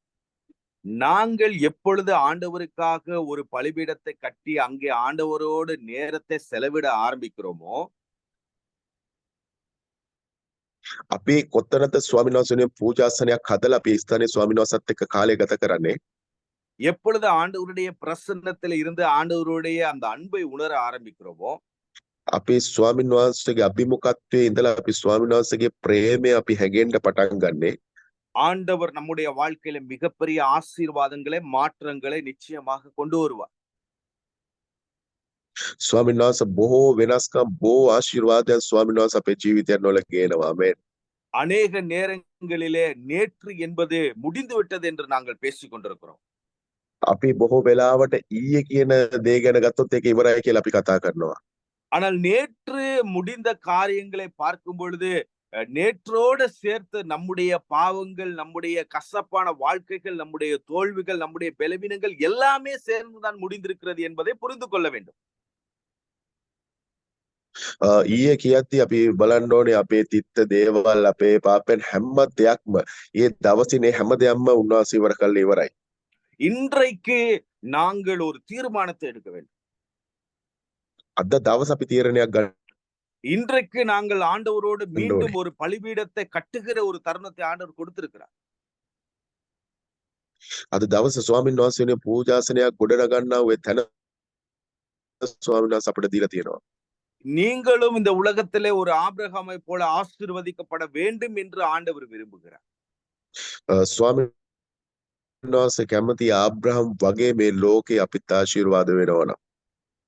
நாங்கள் எப்பொழுது ஆண்டவருக்காக ஒரு பலிபீடத்தை கட்டி அங்கே ஆண்டவரோடு நேரத்தை செலவிட ஆரம்பிக்கிறோமோ අපි කොතනද ස්වාමීන් වහන්සේ පූජාසනයක් හදලා අපි ස්ථානයේ ස්වාමීන් වහන්සේත් එක්ක කාලය ගත කරන්නේ. எப்பொழுது ஆண்டவருடைய பிரசன்னத்துல இருந்து ஆண்டவருடைய அந்த அன்பை உணர ஆரம்பிக்கிறோமோ අපි ස්වාමීන් වහන්සේගේ අභිමුඛත්වයේ ඉඳලා අපි ස්වාමීන් වහන්සේගේ ප්‍රේමය අපි හැගෙන්න පටන් ගන්නෙ. ஆண்டவர் நம்முடைய வாழ்க்கையில மிகப்பெரிய ஆசீர்வாதங்களை மாற்றங்களை நிச்சயமாக கொண்டு வருவார். ස්වාමීන් වහන්සේ බොහෝ වෙනස්කම් බොහෝ ආශිර්වාදයන් ස්වාමීන් වහන්සේ අපේ ජීවිතයන් වල ගේනවා. ආමේන්. அநேக நேரங்களிலே நேற்று என்பது முடிந்து விட்டது என்று நாங்கள் பேசிக் கொண்டிருக்கிறோம். අපි බොහෝ වෙලාවට ඊයේ කියන දේ ගැන ගත්තොත් ඒක ඉවරයි කියලා අපි කතා කරනවා. ஆனால் நேற்று முடிந்த காரியங்களை பார்க்கும் பொழுது நேற்றோடு சேர்த்து நம்முடைய பாவங்கள், நம்முடைய கசப்பான வாழ்க்கைகள், நம்முடைய தோல்விகள், நம்முடைய பலவீனங்கள் எல்லாமே சேர்ந்துதான் முடிந்திருக்கிறது என்பதை புரிந்து கொள்ள வேண்டும். ඊයේ කියද්දි අපි බලන්න ඕනේ අපේ තිත්ත දේවල් අපේ පාපෙන් හැම දෙයක්ම ඒ දවසිනේ හැම දෙයක්ම උන්වහන්සේ ඉවර කළා ඉවරයි. இன்றைக்கு நாங்கள் ஒரு தீர்மானத்தை எடுக்க வேண்டும். අද දවස් අපි තීරණයක් ගන්න. இன்றைக்கு நாங்கள் ஆண்டவரோடு மீண்டும் ஒரு பலிபீடத்தை கட்டுகிற ஒரு தருணத்தை ஆண்டவர் கொடுத்திருக்கிறார். අද දවස ස්වාමීන් වහන්සේනේ පූජාසනයක් ගොඩනගන්නා ඔය තැන ස්වාමීන් වහන්සේ අපිට දීලා තියෙනවා. நீங்களும் இந்த உலகத்திலே ஒரு ஆபிரகாமை போல ஆசீர்வதிக்கப்பட வேண்டும் என்று ஆண்டவர் விரும்புகிறார். ස්වාමීන් වහන්සේ කැමති ආබ්‍රහම් වගේ මේ ලෝකේ අපිට ආශිර්වාද වෙනවා නම්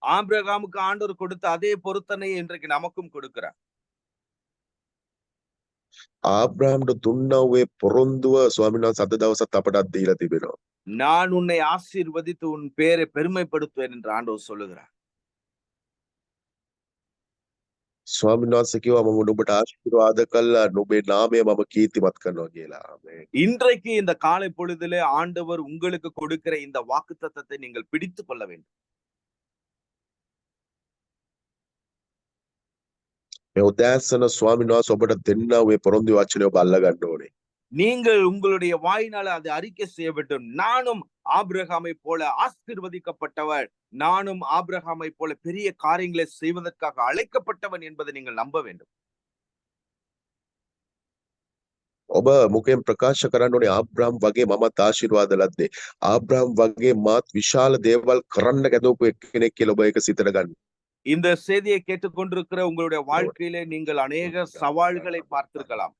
ஆபிரகாமுக்கு ஆண்டவர் கொடுத்த அதே பொருத்தனையை இன்றைக்கு நமக்கும் கொடுக்கிறார். ආබ්‍රහම්ට දුන්නා ඔය පොරොන්දුව ස්වාමීන් වහන්සේ අද දවසත් අපටත් දීලා තිබෙනවා. நான் உன்னை ஆசீர்வதித்து உன் பேரை பெருமைப்படுத்துவேன் என்று ஆண்டவர் சொல்லுகிறார். ස්වාමීන් වහන්සේ කිව්වා මම නුඹට ආශිර්වාද කළා නුඹේ නාමය මම කීර්තිමත් කරනවා කියලා. ආමේන්. இன்றைக்கு இந்த காலை பொழுதிலே ஆண்டவர் உங்களுக்கு கொடுக்கிற இந்த வாக்குத்தத்தத்தை நீங்கள் பிடித்துக் கொள்ள வேண்டும். මේ උදෑසන ස්වාමීන් වහන්සේ ඔබට දෙන්නා වූ පොරොන්දු වචනය ඔබ අල්ල ගන්න ඕනේ. நீங்கள் உங்களுடைய வாயினால அதை அறிக்கை செய்ய வேண்டும். நானும் ஆபிரகாமை போல ஆசீர்வதிக்கப்பட்டவர், நானும் ஆபிரகாமை போல பெரிய காரியங்களை செய்வதற்காக அழைக்கப்பட்டவன் என்பதை நீங்கள் நம்ப வேண்டும். ඔබ මුකෙන් ප්‍රකාශ කරන්න ඕනේ ආබ්‍රහම් වගේ මමත් ආශිර්වාද ලද්දේ. ආබ්‍රහම් වගේ මාත් විශාල දේවල් කරන්න ගැදවපු එක්කෙනෙක් කියලා ඔබ ඒක සිතට ගන්න. இந்த செய்தியை கேட்டுக்கொண்டிருக்கிற உங்களுடைய வாழ்க்கையிலே நீங்கள் அநேக சவால்களை பார்த்திருக்கலாம்.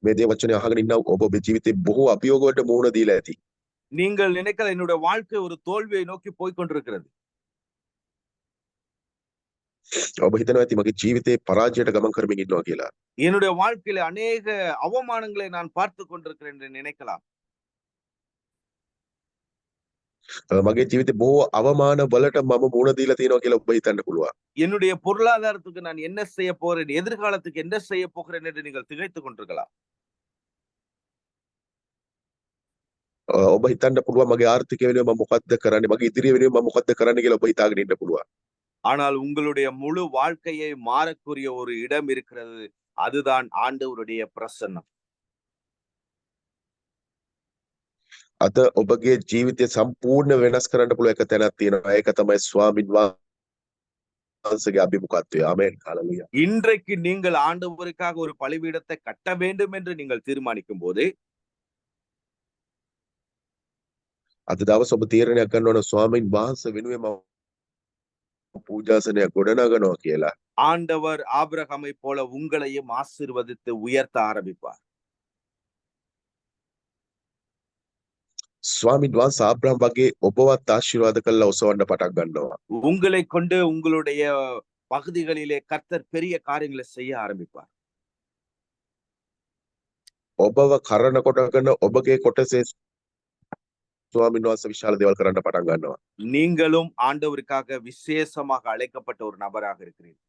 මේ දේ වචනේ අහගෙන ඉන්න ඔබ ඔබේ ජීවිතේ බොහෝ අභියෝග වලට මුහුණ දීලා ඇති. நீங்கள் நினைக்கிற என்னுடைய வாழ்க்கை ஒரு தோல்வியை நோக்கி போய் கொண்டிருக்கிறது. ඔබ හිතනවා ඇති මගේ ජීවිතේ පරාජයට ගමන් කරමින් ඉන්නවා කියලා. என்னுடைய வாழ்க்கையில அநேக அவமானங்களை நான் பார்த்து கொண்டிருக்கிறேன் என்று நினைக்கலாம். මගේ ජීවිතේ බොහෝ අවමාන වලට මම මුහුණ දීලා තියෙනවා කියලා ඔබ හිතන්න පුළුවන්. என்னுடைய பொருளாதாரத்துக்கு நான் என்ன செய்ய போறேன், எதிர்காலத்துக்கு என்ன செய்ய போகிறேன் என்று நீங்கள் திகைத்துக் கொண்டிருக்கலாம். ඔබ හිතන්න පුළුවන් මගේ ආර්ථිකය වෙනුවෙන් මම මොකද්ද කරන්නේ මගේ ඉදිරිය වෙනුවෙන් මම මොකද්ද කරන්නේ කියලා ඔබ හිතාගෙන ඉන්න පුළුවන්. ஆனால் உங்களுடைய முழு வாழ்க்கையை மாறக்கூடிய ஒரு இடம் இருக்கிறது. அதுதான் ஆண்டவருடைய பிரசன்னம். අද ඔබගේ ජීවිතය සම්පූර්ණ වෙනස් කරන්න පුළුවන් එක තැනක් තියෙනවා. ඒක තමයි ස්වාමීන් වහන්සේගේ අභිමුඛත්වය. ආමේන්. හalleluya. இன்றைக்கு நீங்கள் ஆண்டவருக்காக ஒரு பலிபீடத்தை கட்ட வேண்டும் என்று நீங்கள் தீர்மானிக்கும் போது, අද දවස් ඔබ තීරණයක් ගන්න ඕන ස්වාමීන් වහන්සේ වෙනුවෙන් මම පූජාසනයක් ගොඩනගනවා කියලා. ஆண்டவர் ஆபிரகாமை போல உங்களையும் ஆசீர்வதித்து உயர்த்த ஆரம்பிப்பார். ස්වාමීන් වහන්සේ ආබ්‍රහම් වගේ ඔබවත් ආශිර්වාද කළා ඔසවන්න පටන් ගන්නවා. உங்களை கொண்டு உங்களுடைய பகுதிகளிலே கர்த்தர் பெரிய காரியங்களை செய்ய ஆரம்பிப்பார். ඔබව කරන කොටගෙන ඔබගේ කොටසේ ස්වාමීන් වහන්සේ විශාල දේවල් කරන්න පටන් ගන්නවා. நீங்களும் ஆண்டவருக்காக விசேஷமாக அழைக்கப்பட்ட ஒரு நபராக இருக்கிறீர்கள்.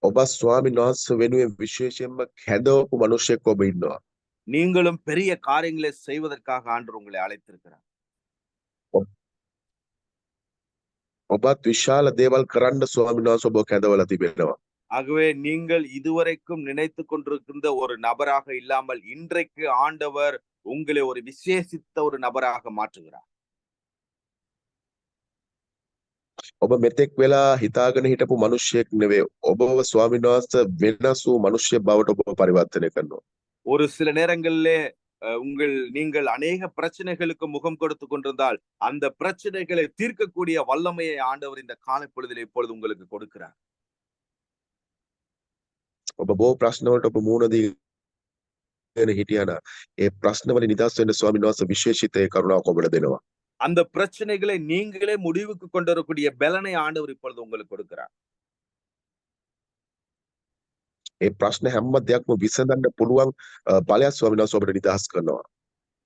ඔබ ස්වාමීන් වහන්සේ වෙනුවෙන් විශේෂයෙන්ම කැඳවපු මිනිසෙක් ඔබ ඉන්නවා. நீங்களும் பெரிய காரியங்களை செய்வதற்காக ஆண்டவர் உங்களை அழைத்திருக்கிறார். ඔබත් විශාල දේවල් කරන්න ස්වාමීන් වහන්සේ ඔබ කැඳවලා තිබෙනවා. ஆகவே நீங்கள் இதுவரைக்கும் நினைத்து கொண்டிருக்கின்ற ஒரு நபராக இல்லாமல் இன்றைக்கு ஆண்டவர் உங்களை ஒரு விசேஷித்த ஒரு நபராக மாற்றுகிறார். ඔබ මෙතෙක් වෙලා හිතාගෙන හිටපු මිනිසෙක් නෙවෙයි. ඔබව ස්වාමීන් වහන්සේ වෙනස් වූ මිනිසෙක් බවට ඔබ පරිවර්තනය කරනවා. ஒரு சில நேரங்களிலே நீங்கள் அநேக பிரச்சனைகளுக்கு முகம் கொடுத்து கொண்டிருந்தால் அந்த பிரச்சனைகளை தீர்க்கக்கூடிய வல்லமையை ஆண்டவர் இந்த காலை பொழுதில் இப்பொழுது உங்களுக்கு கொடுக்கிறார். ඔබ බොහෝ ප්‍රශ්න වලට ඔබ මුහුණ දීගෙන හිටියානම් ඒ ප්‍රශ්න වලින් නිදහස් වෙන්න ස්වාමීන් වහන්සේ විශේෂිත කරුණාවක් ඔබට දෙනවා. அந்த பிரச்சனைகளை நீங்களே முடிவுக்கு கொண்டு வரக்கூடிய பலனை ஆண்டவர் இப்பொழுது உங்களுக்கு கொடுக்கிறார். ඒ ප්‍රශ්න හැම දෙයක්ම විසඳන්න පුළුවන් බලයක් ස්වාමීන් වහන්සේ ඔබට නිදහස් කරනවා.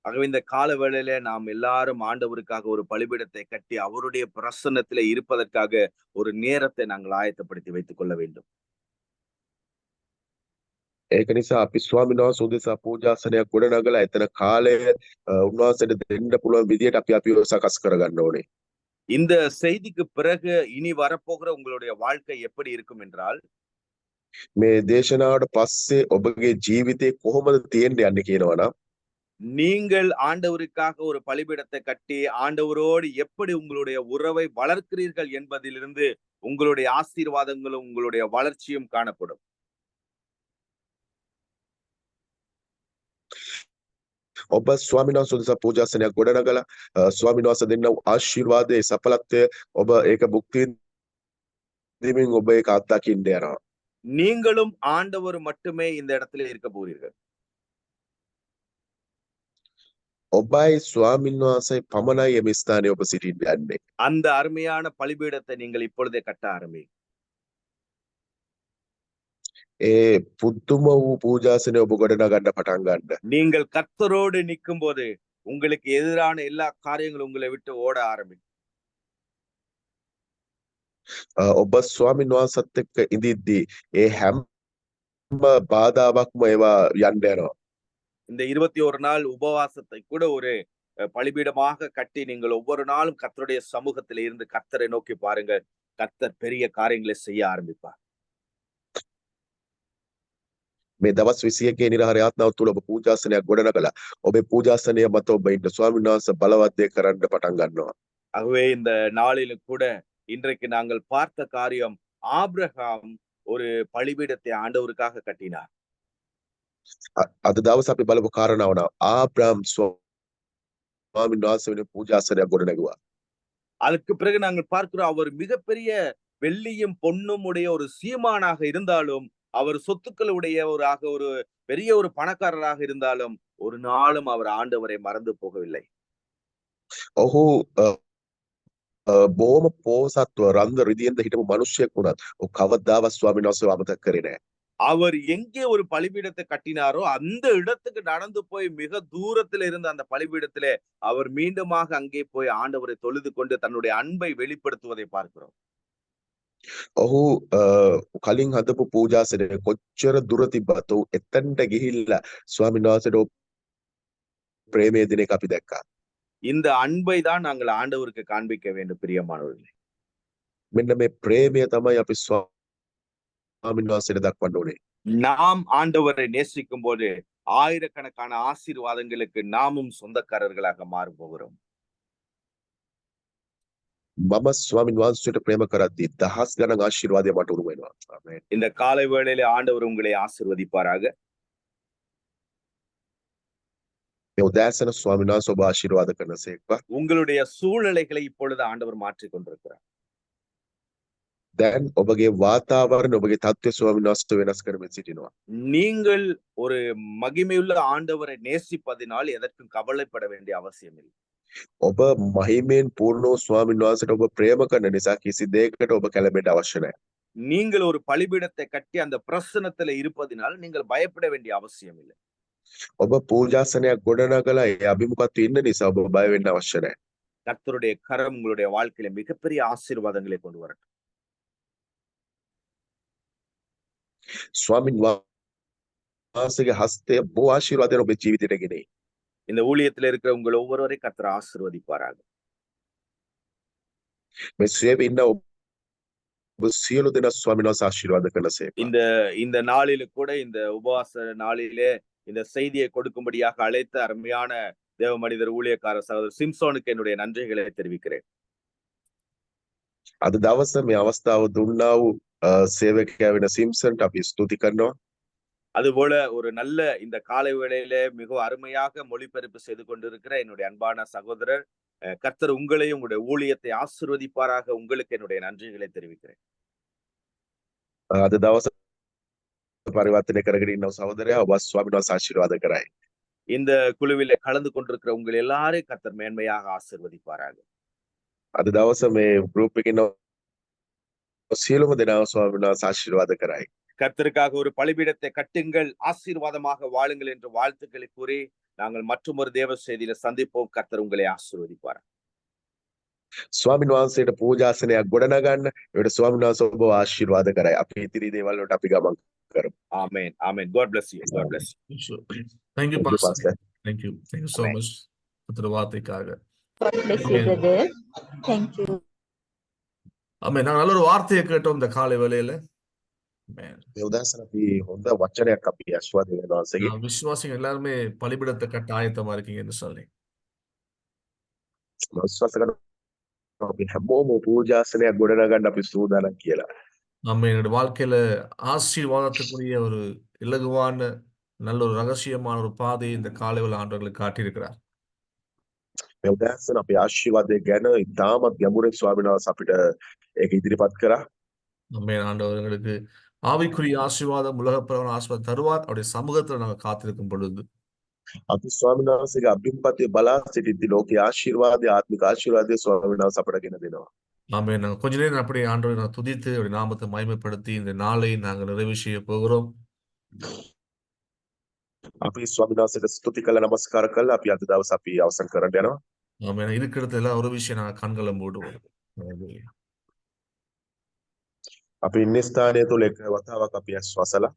ஆகவே இந்த கால வேளையில நாம் எல்லாரும் ஆண்டவருக்காக ஒரு பலிபீடத்தை கட்டி அவருடைய பிரசன்னத்திலே இருப்பதற்காக ஒரு நேரத்தை நாங்கள் ஆயத்தப்படுத்தி வைத்துக் கொள்ள வேண்டும். ඒක නිසා අපි ස්වාමීන් වහන්සේ උදෙසා පූජාසනයක් ගොඩනගලා එතන කාලය උන්වහන්සේට දෙන්න පුළුවන් විදියට අපිව සකස් කරගන්න ඕනේ. இந்த செய்திக்கு பிறகு இனி வரப்போகிற உங்களுடைய வாழ்க்கை எப்படி இருக்கும் என்றால், මේ දේශනාවට පස්සේ ඔබගේ ජීවිතේ කොහොමද තියෙන්න යන්නේ කියනවනම් நீங்கள் ஆண்டவருக்காக ஒரு பலிபீடத்தை கட்டி ஆண்டவரோடு எப்படி உங்களுடைய உறவை வளர்க்கிறீர்கள் என்பதிலிருந்து உங்களுடைய ஆசீர்வாதங்களும் உங்களுடைய வளர்ச்சியும் காணப்படும். ඔබ ස්වාමීන් වහන්සේ උදෙසා පූජාසනයක් ගොඩනගලා ස්වාමීන් වහන්සේ දෙන්න ආශිර්වාදයේ සඵලත්වය ඔබ ඒක භුක්ති විඳින්මින් ඔබ ඒක අත්දකින්න යනවා. நீங்களும் ஆண்டவர் மட்டுமே இந்த இடத்துல இருக்க போகிறீர்கள். ඔබයි ස්වාමීන් වහන්සේ පමණයි මේ ස්ථානයේ ඔබ සිටින්න යන්නේ. அந்த அருமையான பலிபீடத்தை நீங்கள் இப்பொழுதே கட்ட ஆரம்பிங்க. ඒ පුදුම වූ පූජාසනය ඔබ ගොඩනගන්න පටන් ගන්න. நீங்கள் கர்த்தரோடு நிற்கும் போது உங்களுக்கு எதிரான எல்லா காரியங்களும் உங்களை விட்டு ஓட ஆரம்பிக்கும். ඔබ ස්වාමීන් වහන්සේත් එක්ක ඉඳිද්දී ඒ හැම බාධාවක්ම ඒවා යන්න යනවා. இந்த 21 நாள் உபவாசத்தை கூட ஒரு பலிபீடமாக கட்டி நீங்கள் ஒவ்வொரு நாளும் கர்த்தருடைய சமூகத்தில் இருந்து கர்த்தரை நோக்கி பாருங்க. கர்த்தர் பெரிய காரியங்களை செய்ய ஆரம்பிப்பார். මේ දවස් 21 නිරහර යාත්නාව තුළ ඔබ පූජාසනයක් ගොඩනගලා ඔබේ පූජාසනය මත ඔබ ඉන්න ස්වාමීන් වහන්සේ බලවත් දේ කරන්න පටන් ගන්නවා. ஆகவே இந்த நாளிலும் கூட இன்றைக்கு நாங்கள் பார்த்த காரியம், ஆபிரகாம் ஒரு பலிபீடத்தை ஆண்டவருக்காக கட்டினார். අද දවස් අපි බලපු කාරණාව නම් ආබ්‍රහම් ස්වාමීන් වහන්සේ වෙන පූජාසනයක් ගොඩනැගුවා. அதுக்கு பிறகு நாங்கள் பார்க்கிறோம், அவர் மிகப்பெரிய வெள்ளியும் பொன்னும் உடைய ஒரு சீமானாக இருந்தாலும், அவர் சொத்துக்களுடையவராக ஒரு பெரிய ஒரு பணக்காரராக இருந்தாலும், ஒரு நாளும் அவர் ஆண்டவரை மறந்து போகவில்லை. ඔහු බොහොම පෝසත්ව රන්ද රිදියෙන්ද හිටපු මිනිස්සෙක් වුණත් ඔහු කවදාවත් ස්වාමීන් වහන්සේව අමතක කරේ නැහැ. அவர் எங்கே ஒரு பலிபீடத்தை கட்டினாரோ அந்த இடத்துக்கு நடந்து போய் மிக தூரத்தில் இருந்த அந்த பலிபீடத்திலே அவர் மீண்டுமாக அங்கே போய் ஆண்டவரை தொழுது கொண்டு தன்னுடைய அன்பை வெளிப்படுத்துவதை பார்க்கிறோம். ඔහු කලින් හදපු පූජාසනය කොච්චර දුර තිබ්බත් ඔහු එතනට ගිහිල්ලා ස්වාමීන් වහන්සේට ප්‍රේමය දෙන එක අපි දැක්කා. இந்த அன்பை தான் நாங்கள் ஆண்டவருக்கு காண்பிக்க வேண்டும் பிரியமானவர்களே. මෙන්න මේ ප්‍රේමය තමයි අපි ස්වාමීන් වහන්සේට දක්වන්න ඕනේ. நாம் ஆண்டவரை நேசிக்கும் போது ஆயிரக்கணக்கான ஆசீர்வாதங்களுக்கு நாமும் சொந்தக்காரர்களாக மாறப் போகிறோம். මම ස්වාමීන් වහන්සේට ප්‍රේම කරද්දී දහස් ගණන් ආශිර්වාදය මට උණු වෙනවා. ආමේන්. இந்த காலை வேளையிலே ஆண்டவர் உங்களை ஆசீர்வதிப்பாராக. මේ උදෑසන ස්වාමීන් වහන්සේ ඔබ ආශිර්වාද කරනසේක්වා. உங்களுடைய சூழ்நிலைகளை இப்பொழுது ஆண்டவர் மாற்றிக் கொண்டிருக்கிறார். දැන් ඔබගේ වාතාවරණ ඔබගේ තත්ත්වය ස්වාමීන් වහන්සේ වෙනස් කරමින් සිටිනවා. நீங்கள் ஒரு மகிமையுள்ள ஆண்டவரை நேசிப்பதினால் எதற்கும் கவலைப்பட வேண்டிய அவசியம் இல்லை. ඔබ මහිමෙන් පූර්ණ වූ ස්වාමීන් වහන්සේට ඔබ ප්‍රේම කරන නිසා කිසි දෙයකට ඔබ කැළඹෙන්න අවශ්‍ය නැහැ. நீங்கள் ஒரு பலிபீடத்தை கட்டி அந்த பிரசன்னத்துல இருப்பதினால் நீங்கள் பயப்பட வேண்டிய அவசியம் இல்லை. ඔබ පූජාසනයක් ගොඩනගලා ඒ අභිමුඛත්වයේ ඉන්න නිසා ඔබ බය වෙන්න අවශ්‍ය නැහැ. கர்த்தருடைய கரம் உங்களுடைய வாழ்க்கையில மிகப்பெரிய ஆசீர்வாதங்களை கொண்டு வரட்டும். ස්වාමීන් වහන්සේගේ හස්තය බොහෝ ආශිර්වාදයෙන් ඔබේ ජීවිතයට ගෙනෙයි. இந்த ஊழியத்துல இருக்கிற உங்கள் ஒவ்வொருவரை கர்த்தர் ஆசீர்வதிப்பாராக. මේ සේවයේ ඉන්න ඔබ සියලු දෙනා ස්වාමීන් වහන්සේ ආශිර්වාද කරනසේක. இந்த நாளில கூட இந்த உபவாச நாளிலே இந்த செய்தியை கொடுக்கும்படியாக அழைத்த அருமையான தேவ மனிதர் ஊழியக்கார சகோதரர் சிம்சோனுக்கு என்னுடைய நன்றிகளை தெரிவிக்கிறேன். අද දවසේ මේ අවස්ථාව දුන්නා වූ සේවකයා වෙන සිම්සන්ට අපි ස්තුති කරනවා. அதுபோல ஒரு நல்ல இந்த காலை வேளையிலே மிக அருமையாக மொழிபெயர்ப்பு செய்து கொண்டிருக்கிற என்னுடைய அன்பான சகோதரர், கர்த்தர் உங்களையும் உங்களுடைய ஊழியத்தை ஆசீர்வதிப்பாராக. உங்களுக்கு என்னுடைய நன்றிகளை தெரிவிக்கிறேன். අද දවසේ පරිවර්තනය කරගෙන ඉන්න සහෝදරයා ඔබ ස්වාමීන් වහන්සේ ආශිර්වාද කරයි. இந்த குழுவிலே கலந்து கொண்டிருக்கிற உங்கள் எல்லாரையும் கர்த்தர் மேன்மையாக ஆசீர்வதிப்பாராக. අද දවසේ මේ ගෲප් එකේ ඉන්න සියලුම දෙනාව ස්වාමීන් වහන්සේ ආශිර්වාද කරයි. கர்த்தருக்காக ஒரு பலிபீடத்தை கட்டுங்கள், ஆசீர்வாதமாக வாழுங்கள் என்று வாழ்த்துக்களை கூறி நாங்கள் மற்றொரு தேவ செய்தியில சந்திப்போம். கர்த்தர் உங்களை ஆசீர்வதிப்பார். ස්වාමීන් වහන්සේට පූජාසනයක් ගොඩනගන්න ඒකට ස්වාමීන් වහන්සේ ඔබ ආශිර්වාද කරයි. අපි ඉතිරි දේවල් වලට අපි ගමන් කරමු. Amen. Amen. God bless you. God bless you. Sure. Thank you, Pastor. Thank you so Amen. much for வார்த்தைக்காக. God bless you, brother. Thank you. ஆமென். நாங்க நல்ல ஒரு வார்த்தையை கேட்டோம் இந்த காலை வேளையில. ஆமென். මේ උදෑසන අපි හොඳ වචනයක් අපි ආශිර්වාද වෙනවා වහන්සේගේ. விசுவாசிங்க எல்லாருமே பலிபீடத்தை கட்ட ஆயத்தமா இருக்கீங்கன்னு சொல்லி. විශ්වාස කරනවා අපි හැමෝම පූජාසනයක් ගොඩනගන්න අපි සූදානම් කියලා. நம்ம என்னோட வாழ்க்கையில ஆசீர்வாதத்துக்குரிய ஒரு இலகுவான நல்ல ஒரு ரகசியமான ஒரு பாதையை இந்த காலை வேளை ஆண்டவர்களுக்கு காட்டியிருக்கிறார். මේ උදෑසන අපි ආශිර්වාදය ගැන ඉතාමත් ගැඹුරින් ස්වාමීන් වහන්සේ අපිට ඒක ඉදිරිපත් කරා. நம்ம ஆண்டவர்களுக்கு ஆவிக்குரிய ஆசீர்வாதம் உலகப்பிரகார ஆசீர்வாதம் தருவார். அவருடைய சமூகத்துல நாங்க காத்திருக்கும் பொழுது අපි ස්වාමීන් වහන්සේගේ අභිම්පතිය බලා සිටිද්දී ලෝකයේ ආශිර්වාදය ආත්මික ආශිර්වාදය ස්වාමීන් වහන්සේ අපට ගෙන දෙනවා. ஆமென். நாங்க கொஞ்ச நேரம் அப்படி ஆண்டவரை நான் துதித்து அவருடைய நாமத்தை மகிமைப்படுத்தி இந்த நாளை நாங்கள் நிறைவு செய்ய போகிறோம். අපි ස්වාමීන් වහන්සේට ස්තුති කළ නමස්කාර කළා. අපි අද දවස් අපි අවසන් කරන්න යනවා. ஆமென். இருக்கிறதுல ஒரு விஷயம் நாங்க கண்களை மூடுவோம். Hallelujah. අපි ඉන්න ස්ථානය තුළ එක වතාවක් අපි ඇස්වසලා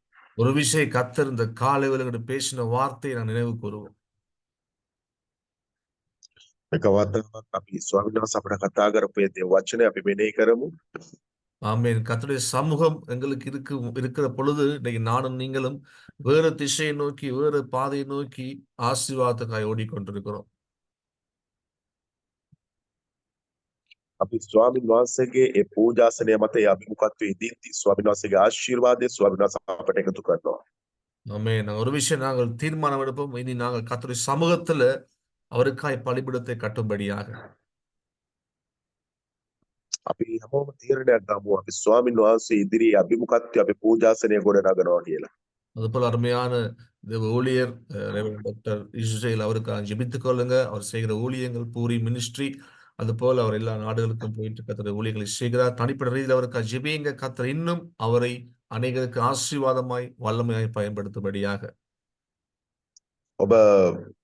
ஒரு விஷயம் கத்தர் இந்த காலை வேளையில பேசின வார்த்தையை நான் நினைவு கூறுவோம். එක වතාවක් අපි ස්වාමීන් වහන්සේ අපට කතා කරපු ඒ වචනය අපි මෙනෙහි කරමු. ஆமென். கர்த்தருடைய சமூகம் எங்களுக்கு இருக்கிற பொழுது இன்னைக்கு நானும் நீங்களும் வேறு திசையை நோக்கி வேறு பாதையை நோக்கி ஆசீர்வாதத்துக்காய் ஓடிக்கொண்டிருக்கிறோம். අපි ස්වාමීන් වහන්සේගේ ඒ පූජාසනය මත ඒ අභිමුඛත්වයේ ඉදින්දී ස්වාමීන් වහන්සේගේ ආශිර්වාදය ස්වාමීන් වහන්සේ අපට එකතු කරනවා. ஆமென். ஒரு விஷயம் நாங்கள் தீர்மானம் எடுப்போம். இனி நாங்கள் கர்த்தருடைய சமூகத்துல அவருக்காய் பலிபீடத்தை கட்டும்படியாக. අපි හැමෝම තීරණයක් ගමු අපි ස්වාමීන් වහන්සේ ඉදිරියේ අභිමුඛත්වයේ අපි පූජාසනය ගොඩනගනවා කියලා. அதுபோல அருமையான தேவ ஊழியர் ரெவரண்ட் டாக்டர் இஸ்ரேல் அவருக்காக ஜெபித்துக் கொள்ளுங்க. அவர் செய்கிற ஊழியங்கள் பூரி மினிஸ்ட்ரி அதுபோல அவர் எல்லா நாடுகளுக்கும் போயிட்டு கர்த்தர் ஊழியர்களை செய்கிறார். தனிப்பட்ட ரீதியில் அவருக்காக ஜெபியுங்க. கர்த்தர் இன்னும் அவரை அநேகருக்கு ஆசீர்வாதமாய் வல்லமையாய் பயன்படுத்தும்படியாக. ඔබ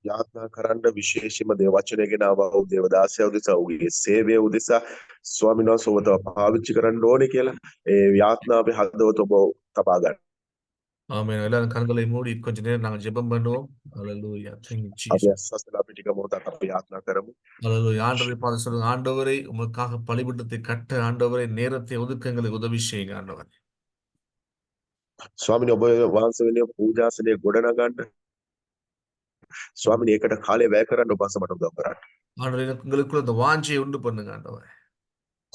යාත්නා කරන්න විශේෂයෙන්ම දේව වචනය ගෙන ආවා වූ දේවදාසය උදෙසා ඔහුගේ සේවය උදෙසා ස්වාමීන් වහන්සේ ඔබ තව පාවිච්චි කරන්න ඕනේ කියලා ඒ යාත්නාවේ හදවත ඔබ තබා ගන්න. ஆமென். எல்லாரும் கண்களை மூடி கொஞ்ச நேரம் நாங்கள் ஜெபம் பண்ணுவோம். ஹalleluya. Thank you අපි Jesus. ඇස්වසලා අපි ටික මොහොතක් අපි යාත්නා කරමු. ஹalleluya. ஆண்டவரை பார்த்து சொல்லுங்க, ஆண்டவரே உமக்காக பலிபீடத்தை கட்ட ஆண்டவரே நேரத்தை ஒதுக்க எங்களுக்கு உதவி செய்யுங்க ஆண்டவரே. ස්වාමීනි ඔබ වහන්සේ වෙනුවෙන් පූජාසනය ගොඩනගන්න ස්වාමීනි ඒකට කාලය වැය කරන්න ඔබ අසමට උදව් කරන්න. ஆண்டவரே உங்களுக்குள்ள அந்த வாஞ்சையை உண்டு பண்ணுங்க ஆண்டவரே.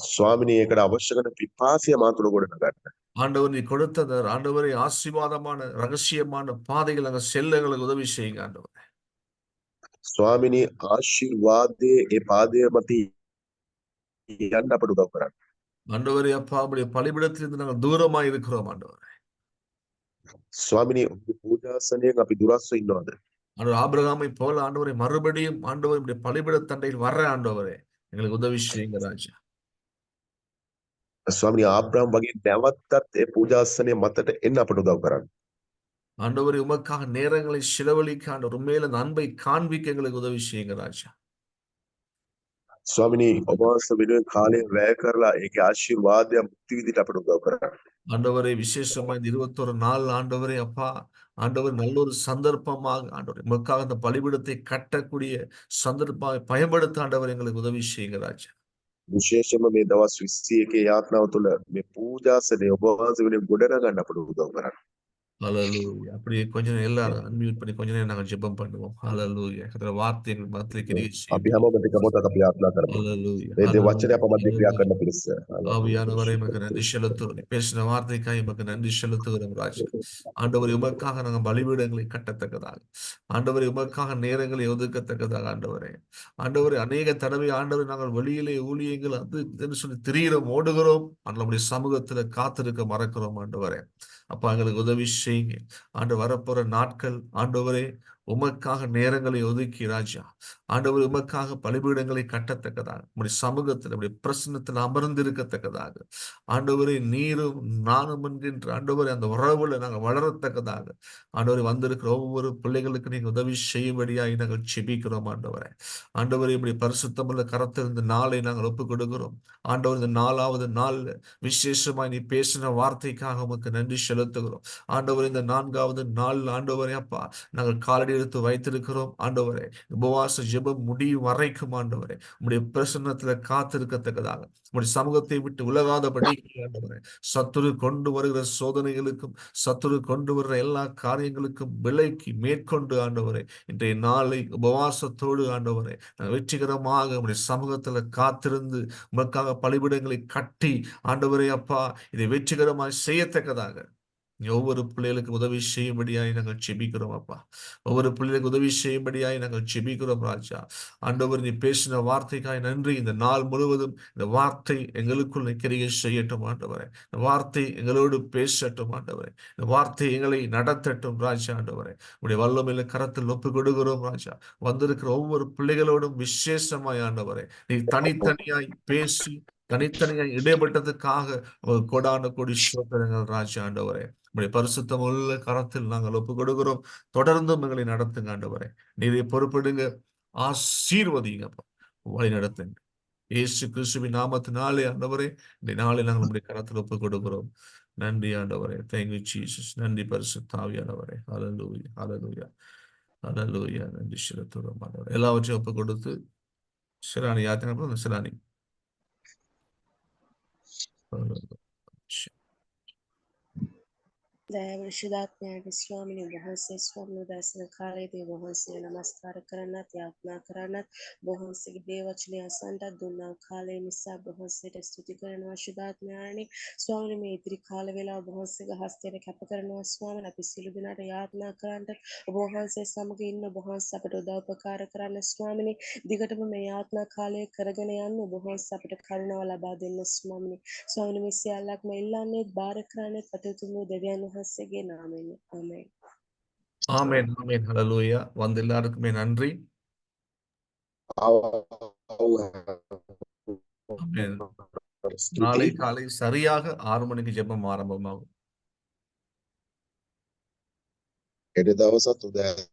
ස්වාමීනි ඒකට අවශ්‍ය කරන පිපාසිය මා තුළ ගොඩනගන්න. ஆண்டவர் நீ கொடுத்த அந்த ஆண்டவரே ஆசீர்வாதமான ரகசியமான பாதைகள் அங்க செல்ல எங்களுக்கு உதவி செய்யுங்க ஆண்டவரே. ස්වාමීනි ආශිර්වාදයේ ඒ පාදයේ මත යන්න අපට උදව් කරන්න. ஆண்டவரே அப்பா உம்முடைய பலிபீடத்திலிருந்து நாங்கள் தூரமா இருக்கிறோம் ஆண்டவரே. ස්වාමීනි ඔබගේ පූජාසනයෙන් අපි දුරස්ව ඉන්නවද? ஆண்டவர் ஆபிரகாமை போல ஆண்டவரை மறுபடியும் ஆண்டவர் உம்முடைய பலிபீட தண்டையில் வர்ற ஆண்டவரே எங்களுக்கு உதவி செய்யுங்க ராஜா. ස්වාමීනි ආබ්‍රහම් වගේ නැවතත් ඒ පූජාසනය මතට එන්න අපට උදව් කරන්න. ஆண்டவரே உமக்காக நேரங்களை செலவழிக்க ஆண்டவர் உண்மையில அந்த அன்பை காண்பிக்க எங்களுக்கு உதவி செய்யுங்க ராஜா. ස්වාමීනි ඔබ වහන්සේ වෙනුවෙන් කාලය වැය කරලා ඒකේ ආශිර්වාදය මුක්ති විදිහට අපට උදව් කරන්න. ஆண்டவரே விசேஷமா இந்த 21 நாள் ஆண்டவரே அப்பா ஆண்டவர் நல்ல ஒரு சந்தர்ப்பமாக ஆண்டவரே உமக்காக அந்த பலிபீடத்தை கட்டக்கூடிய சந்தர்ப்பமாக பயன்படுத்த ஆண்டவர் எங்களுக்கு உதவி செய்யுங்க ராஜா. විශේෂයෙන්ම මේ දවස් 21 යාත්නාව තුළ මේ පූජාසනය ඔබ වහන්සේ වෙනුවෙන් ගොඩනගන්න අපට උදව් කරන්න. ஹalleluya. அப்படியே கொஞ்ச நேரம் எல்லாரும் அன்மியூட் பண்ணி கொஞ்ச நேரம் நாங்கள் ஜெபம் பண்ணுவோம். ஹalleluya. கர்த்தர் வார்த்தை எங்கள் மத்தியிலே கிரியை අපි செய்யுங்க. හැමෝම ටික මොහොතක් අපි යාත්නා කරමු. ஹalleluya. මේ දේ වචනය අප මැද ක්‍රියා ஹalleluya. කරන පිණිස. ஆவியானவரே உமக்கு நன்றி செலுத்துகிறோம். நீ பேசின வார்த்தைக்காய் உமக்கு நன்றி செலுத்துகிறோம் ராஜா. ஆண்டவரே உமக்காக நாங்கள் பலிபீடங்களை கட்டத்தக்கதாக ஆண்டவரே உமக்காக நேரங்களை ஒதுக்கத்தக்கதாக ஆண்டவரே ஆண்டவரே அநேக தடவை ஆண்டவரே நாங்கள் வெளியிலே ஊழியங்கள் அது இதுன்னு சொல்லி திரிகிறோம் ஓடுகிறோம். நம்முடைய சமூகத்துல காத்திருக்க மறக்கிறோம் ஆண்டவரே. அப்பா எங்களுக்கு உதவி செய்யுங்க ஆண்டு வரப்போற நாட்கள் ஆண்டவரே உமக்காக நேரங்களை ஒதுக்கி ராஜா ஆண்டவர் உமக்காக பலிபீடங்களை கட்டத்தக்கதாக உடைய சமூகத்தில் உடைய பிரசன்னத்தில் அமர்ந்திருக்கத்தக்கதாக ஆண்டவரை நீரும் நானும் என்கின்ற ஆண்டவரை அந்த உறவுல நாங்கள் வளரத்தக்கதாக ஆண்டவரை வந்திருக்கிற ஒவ்வொரு பிள்ளைகளுக்கு நீங்க உதவி செய்யும்படியாய் நாங்கள் செபிக்கிறோம் ஆண்டவரை. ஆண்டவரை இப்படி பரிசுத்தமுள்ள கரத்தில் இந்த நாளை நாங்கள் ஒப்புக் கொடுக்கிறோம் ஆண்டவர். இந்த 4வது நாள் விசேஷமாய் நீ பேசின வார்த்தைக்காக உமக்கு நன்றி செலுத்துகிறோம் ஆண்டவர். இந்த 4வது நாள் ஆண்டவரே அப்பா நாங்கள் காலடி எடுத்து வைத்திருக்கிறோம் ஆண்டவரே. உபவாச ஜெபம் முடியும் வரைக்கும் ஆண்டவரே உம்முடைய பிரசன்னத்துல காத்திருக்கத்தக்கதாக உம்முடைய சமூகத்தை விட்டு உலகாதபடி ஆண்டவரே சத்துரு கொண்டு வருகிற சோதனைகளுக்கும் சத்துரு கொண்டு வருகிற எல்லா காரியங்களுக்கும் விலைக்கு மேற்கொண்டு ஆண்டவரே இன்றைய நாளை உபவாசத்தோடு ஆண்டவரே வெற்றிகரமாக உம்முடைய சமூகத்துல காத்திருந்து உமக்காக பலிபீடங்களை கட்டி ஆண்டவரே அப்பா இதை வெற்றிகரமாக செய்யத்தக்கதாக ஒவ்வொரு பிள்ளைகளுக்கு உதவி செய்யும்படியாய் நாங்கள் செபிக்கிறோம் அப்பா. ஒவ்வொரு பிள்ளைகளுக்கு உதவி செய்யும்படியாய் நாங்கள் செபிக்கிறோம் ராஜா. ஆண்டவர் நீ பேசின வார்த்தைக்காய் நன்றி. இந்த நாள் முழுவதும் இந்த வார்த்தை எங்களுக்குள் கிரியை செய்யட்டும் ஆண்டவரே. இந்த வார்த்தை எங்களோடு பேசட்டும் ஆண்டவரே. இந்த வார்த்தை எங்களை நடத்தட்டும் ராஜா ஆண்டவரே. உடைய வல்லமையில கரத்தில் ஒப்பு கொடுக்கிறோம் ராஜா. வந்திருக்கிற ஒவ்வொரு பிள்ளைகளோடும் விசேஷமாய் ஆண்டவரே நீ தனித்தனியாய் பேசி தனித்தனியாய் இடைப்பட்டதுக்காக கொடான கொடி சோதனைகள் ராஜா ஆண்டவரே. உடைய பரிசுத்தம் உள்ள கரத்தில் நாங்கள் ஒப்பு கொடுக்கிறோம். தொடர்ந்தும் எங்களை நடத்துங்க ஆண்டவரே. நீரை பொறுப்பிடுங்க, ஆசீர்வதிங்க, வழி நடத்துங்க. இயேசு கிறிஸ்துவின் நாமத்தினாலே ஆண்டவரே இந்த நாளை நாங்கள் நம்முடைய கரத்தில் ஒப்புக் கொடுக்கிறோம். நன்றி ஆண்டவரே. Thank you Jesus. நன்றி பரிசுத்த ஆவியானவரே. ஹalleluya ஹalleluya ஹalleluya. நன்றி செலுத்துகிறோம் ஆண்டவரே. எல்லாவற்றையும் ஒப்புக் கொடுத்து சிலானி யாத்திரை சிலானி दयावृषिदात्म्याने स्वामिने वහන්සේ ස්වාමීන් වහන්සේ කාලයේදී වහන්සේ නමස්කාර කරන්නත් යාඥා කරන්නත් වහන්සේගේ දේ වචනය අසන්නත් දුන්නා කාලය නිසා වහන්සේට ස්තුති කරනවා ශුද්ධාත්මයාණනි ස්වාමීන් මේ ඉදිරි කාල වේලාව වහන්සේගේ හස්තයට කැප කරනවා ස්වාමීන් අපි සිළු දිනට යාඥා කරන්නත් ඔබ වහන්සේ සමග ඉන්න වහන්සේ අපට උදව්පකාර කරන්න ස්වාමීනි දිගටම මේ යාඥා කාලය කරගෙන යන්න ඔබ වහන්සේ අපට කරුණාව ලබා දෙන්න ස්වාමීනි ස්වාමීනි මේ සියල්ලක්ම ඉල්ලන්නේ බාර කරන්නේ කටයුතු දෙවියන් වහන්සේගේ නාමයෙන් ආමේන් ஆமென் ஆமென் ஹalleluya. வந்த எல்லாருக்குமே நன்றி. ஆமென். நாளை காலை சரியாக 6 மணிக்கு ஜெபம் ஆரம்பமாகும். හෙට දවසත් උදෑ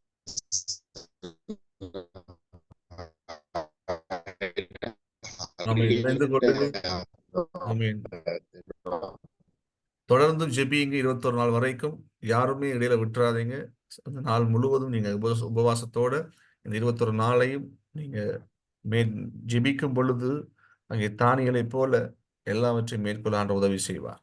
ஆமென். இணைந்து கொள்ளுங்கள். ஆமென். தொடர்ந்து ஜெபியுங்க 21 நாள் வரைக்கும். யாருமே இடையில விட்டுறாதீங்க. அந்த நாள் முழுவதும் நீங்க உபவாசத்தோட இந்த 21 நாளையும் நீங்க ஜெபிக்கும் பொழுது அங்கே தானியலை போல எல்லாவற்றையும் மேற்கொள்ள ஆண்டவர் உதவி செய்வார்.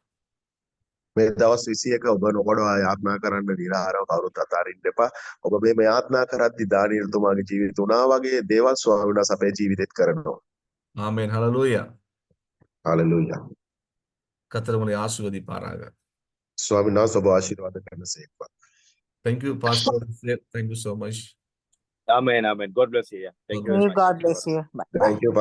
මේ දවස් 21 ඔබ නොකඩවා යාත්නා කරන්න නිරාහාරව කවුරුත් අතාරින්න එපා. ඔබ මේ යාත්නා කරද්දී දානියල්තුමාගේ ජීවිත උනා වගේ දේවල් ස්වාමීන් වහන්සේ අපේ ජීවිතෙත් කරනවා. ஆமென் ஹalleluya. හalleluya. கர்த்தர் உங்களை ஆசீர்வதிப்பாராக. ස්වාමීන් වහන්සේ ඔබ ආශිර්වාද කරනසේක්වා. Thank you Pastor. Thank you so much. Amen, amen. God bless you. Yeah. Thank you very May much. God bless you. Bye. Thank you.